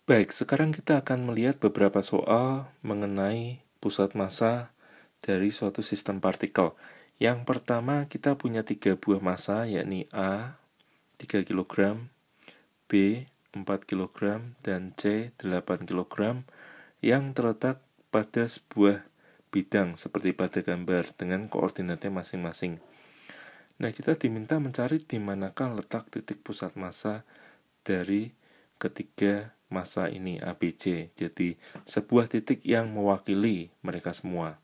Baik, sekarang kita akan melihat beberapa soal mengenai pusat massa dari suatu sistem partikel. Yang pertama, kita punya 3 buah massa, yakni A 3 kg, B 4 kg, dan C 8 kg yang terletak pada sebuah bidang seperti pada gambar dengan koordinatnya masing-masing. Nah, kita diminta mencari di manakah letak titik pusat massa dari ketiga massa ini ABC. Jadi sebuah titik yang mewakili mereka semua.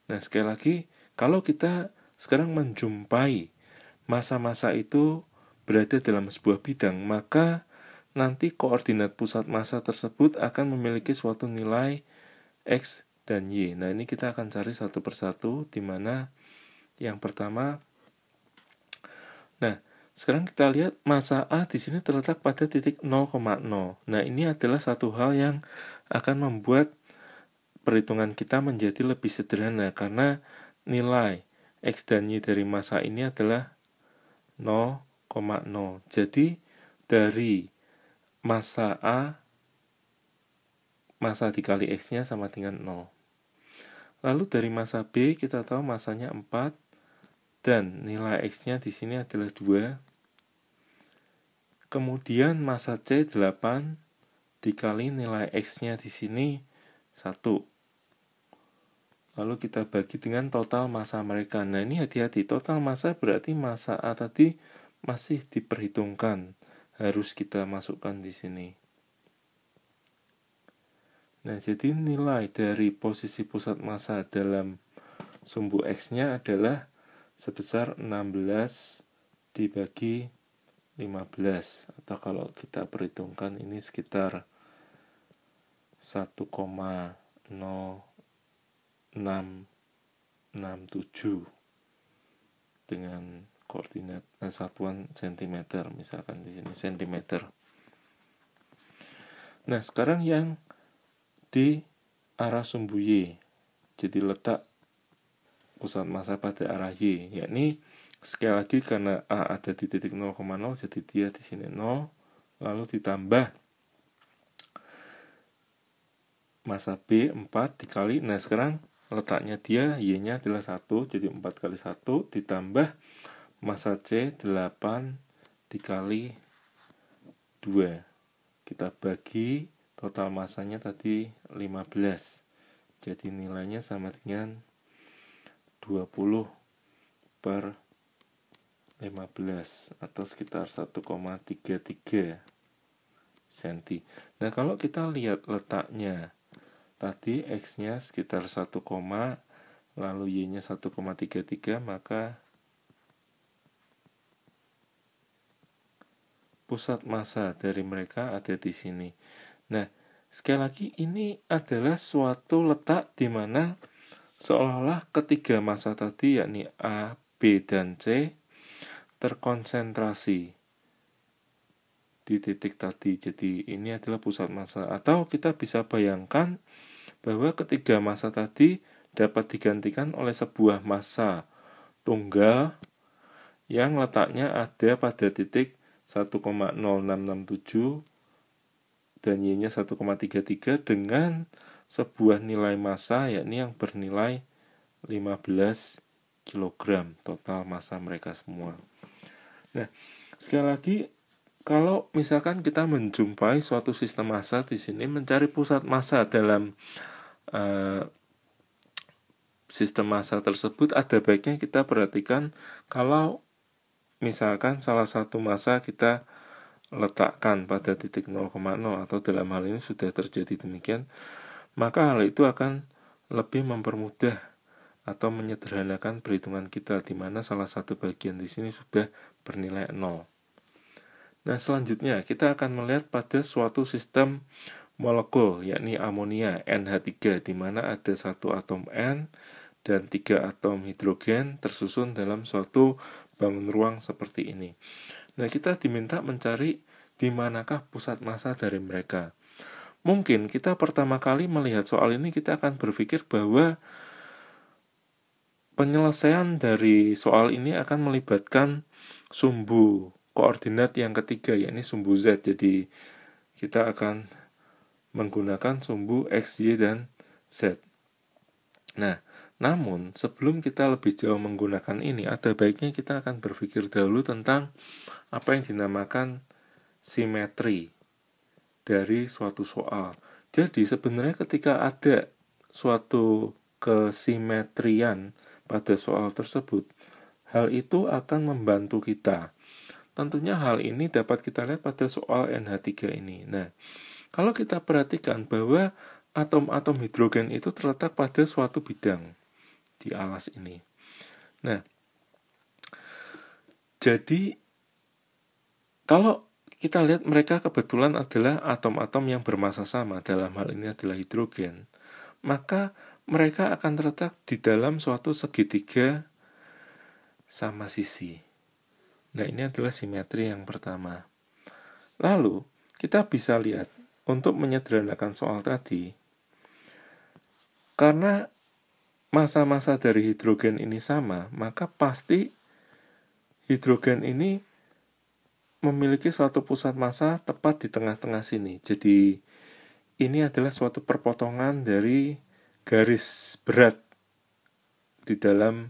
Nah, sekali lagi, kalau kita sekarang menjumpai massa-massa itu berada dalam sebuah bidang, maka nanti koordinat pusat massa tersebut akan memiliki suatu nilai X dan Y. Nah, ini kita akan cari satu persatu, di mana yang pertama, nah, sekarang kita lihat massa A di sini terletak pada titik 0,0. Nah, ini adalah satu hal yang akan membuat perhitungan kita menjadi lebih sederhana karena nilai X dan Y dari massa ini adalah 0,0. Jadi dari massa A, massa dikali X-nya sama dengan 0. Lalu dari massa B kita tahu massanya 4 dan nilai X-nya di sini adalah 2. Kemudian massa C 8 dikali nilai X-nya di sini 1. Lalu kita bagi dengan total massa mereka. Nah, ini hati-hati, total massa berarti massa A tadi masih diperhitungkan. Harus kita masukkan di sini. Nah, jadi nilai dari posisi pusat massa dalam sumbu X-nya adalah sebesar 16 dibagi 15, atau kalau kita perhitungkan ini sekitar 1,0667 dengan koordinat satuan cm, misalkan di sini cm. Nah, sekarang yang di arah sumbu Y, jadi letak pusat massa pada arah Y, yakni sekali lagi karena A ada di titik 0,0, jadi dia di sini 0, lalu ditambah massa B 4 dikali, nah sekarang letaknya dia Y-nya adalah 1, jadi 4 kali 1 ditambah massa C 8 dikali 2. Kita bagi total massanya tadi 15. Jadi nilainya sama dengan 20 per 15 atau sekitar 1,33 cm. Nah, kalau kita lihat letaknya tadi X-nya sekitar 1, lalu Y-nya 1,33, maka pusat massa dari mereka ada di sini. Nah, sekali lagi ini adalah suatu letak di mana seolah-olah ketiga massa tadi, yakni A, B, dan C terkonsentrasi di titik tadi. Jadi ini adalah pusat massa. Atau kita bisa bayangkan bahwa ketiga massa tadi dapat digantikan oleh sebuah massa tunggal yang letaknya ada pada titik 1,0667 dan Y-nya 1,33 dengan sebuah nilai massa, yakni yang bernilai 15 kg total massa mereka semua. Nah, sekali lagi, kalau misalkan kita menjumpai suatu sistem massa di sini, mencari pusat massa dalam sistem massa tersebut, ada baiknya kita perhatikan kalau misalkan salah satu massa kita letakkan pada titik 0,0 atau dalam hal ini sudah terjadi demikian, maka hal itu akan lebih mempermudah atau menyederhanakan perhitungan kita, di mana salah satu bagian di sini sudah bernilai 0. Nah, selanjutnya kita akan melihat pada suatu sistem molekul, yakni amonia NH3, di mana ada satu atom N dan 3 atom hidrogen tersusun dalam suatu bangun ruang seperti ini. Nah, kita diminta mencari di manakah pusat massa dari mereka. Mungkin kita pertama kali melihat soal ini, kita akan berpikir bahwa penyelesaian dari soal ini akan melibatkan sumbu koordinat yang ketiga, yakni sumbu Z. Jadi kita akan menggunakan sumbu X, Y, dan Z. Nah, namun sebelum kita lebih jauh menggunakan ini, ada baiknya kita akan berpikir dahulu tentang apa yang dinamakan simetri dari suatu soal. Jadi sebenarnya ketika ada suatu kesimetrian pada soal tersebut, hal itu akan membantu kita. Tentunya hal ini dapat kita lihat pada soal NH3 ini. Nah, kalau kita perhatikan bahwa atom-atom hidrogen itu terletak pada suatu bidang di alas ini. Nah, jadi kalau kita lihat mereka kebetulan adalah atom-atom yang bermassa sama, dalam hal ini adalah hidrogen, maka mereka akan terletak di dalam suatu segitiga sama sisi. Nah, ini adalah simetri yang pertama. Lalu, kita bisa lihat, untuk menyederhanakan soal tadi, karena massa-massa dari hidrogen ini sama, maka pasti hidrogen ini memiliki suatu pusat massa tepat di tengah-tengah sini. Jadi, ini adalah suatu perpotongan dari garis berat di dalam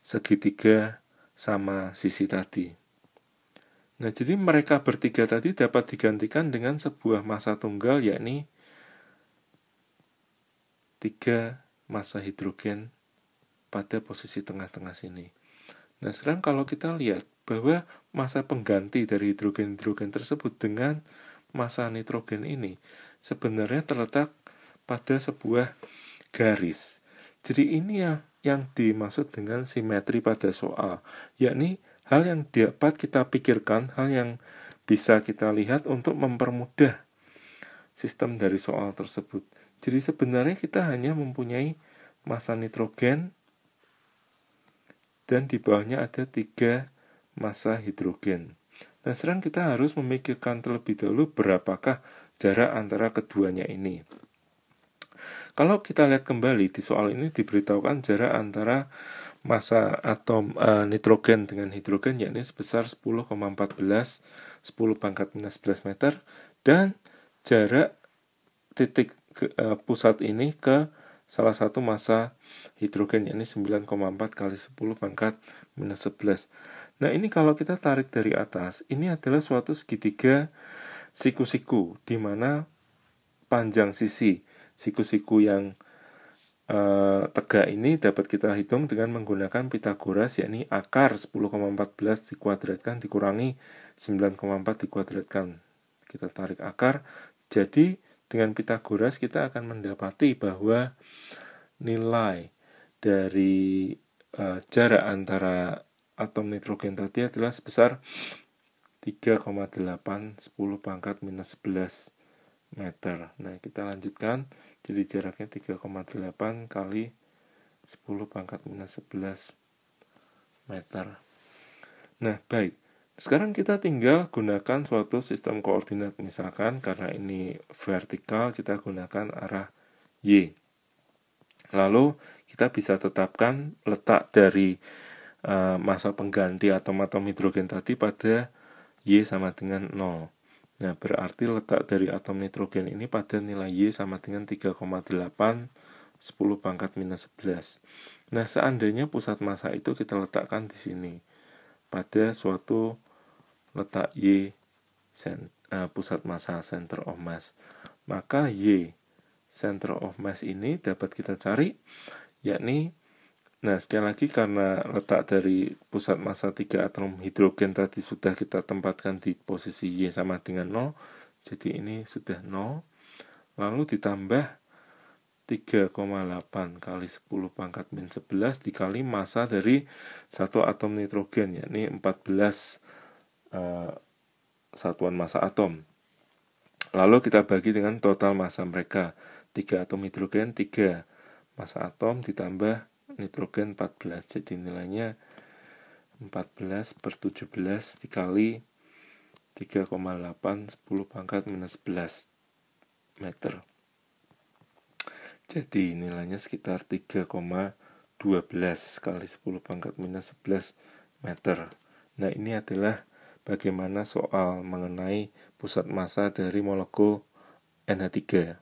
segitiga sama sisi tadi. Nah, jadi mereka bertiga tadi dapat digantikan dengan sebuah massa tunggal, yakni 3 massa hidrogen pada posisi tengah-tengah sini. Nah, sekarang kalau kita lihat bahwa massa pengganti dari hidrogen-hidrogen tersebut dengan massa nitrogen ini sebenarnya terletak pada sebuah garis. Jadi ini yang dimaksud dengan simetri pada soal, yakni hal yang dapat kita pikirkan, hal yang bisa kita lihat untuk mempermudah sistem dari soal tersebut. Jadi sebenarnya kita hanya mempunyai massa nitrogen dan di bawahnya ada 3 massa hidrogen. Nah, sekarang kita harus memikirkan terlebih dahulu berapakah jarak antara keduanya ini. Kalau kita lihat kembali di soal ini diberitahukan jarak antara massa atom nitrogen dengan hidrogen yakni sebesar 10,14 10⁻⁻11 meter, dan jarak titik pusat ini ke salah satu massa hidrogen yakni 9,4 kali 10⁻⁻11. Nah, ini kalau kita tarik dari atas, ini adalah suatu segitiga siku-siku di mana panjang sisi siku-siku yang tegak ini dapat kita hitung dengan menggunakan Pythagoras, yakni akar 10,14 dikuadratkan dikurangi 9,4 dikuadratkan. Kita tarik akar, jadi dengan Pythagoras kita akan mendapati bahwa nilai dari jarak antara atom nitrogen tadi adalah sebesar 3,8 10⁻⁻11 meter. Nah, kita lanjutkan. Jadi jaraknya 3,8 kali 10⁻⁻11 meter. Nah, baik. Sekarang kita tinggal gunakan suatu sistem koordinat. Misalkan karena ini vertikal, kita gunakan arah Y. Lalu kita bisa tetapkan letak dari massa pengganti atom-atom hidrogen tadi pada Y sama dengan 0. Nah, berarti letak dari atom nitrogen ini pada nilai Y sama dengan 3,8 10⁻⁻11. Nah, seandainya pusat massa itu kita letakkan di sini pada suatu letak Y pusat massa center of mass, maka Y center of mass ini dapat kita cari, yakni, nah sekali lagi karena letak dari pusat massa 3 atom hidrogen tadi sudah kita tempatkan di posisi Y sama dengan 0, jadi ini sudah 0, lalu ditambah 3,8 kali 10⁻⁻11 dikali massa dari satu atom nitrogen, yakni 14 satuan massa atom. Lalu kita bagi dengan total massa mereka, 3 atom hidrogen 3 massa atom ditambah nitrogen 14, jadi nilainya 14/17 dikali 3,8 10⁻⁻11 meter. Jadi nilainya sekitar 3,12 kali 10⁻⁻11 meter. Nah, ini adalah bagaimana soal mengenai pusat massa dari molekul NH3.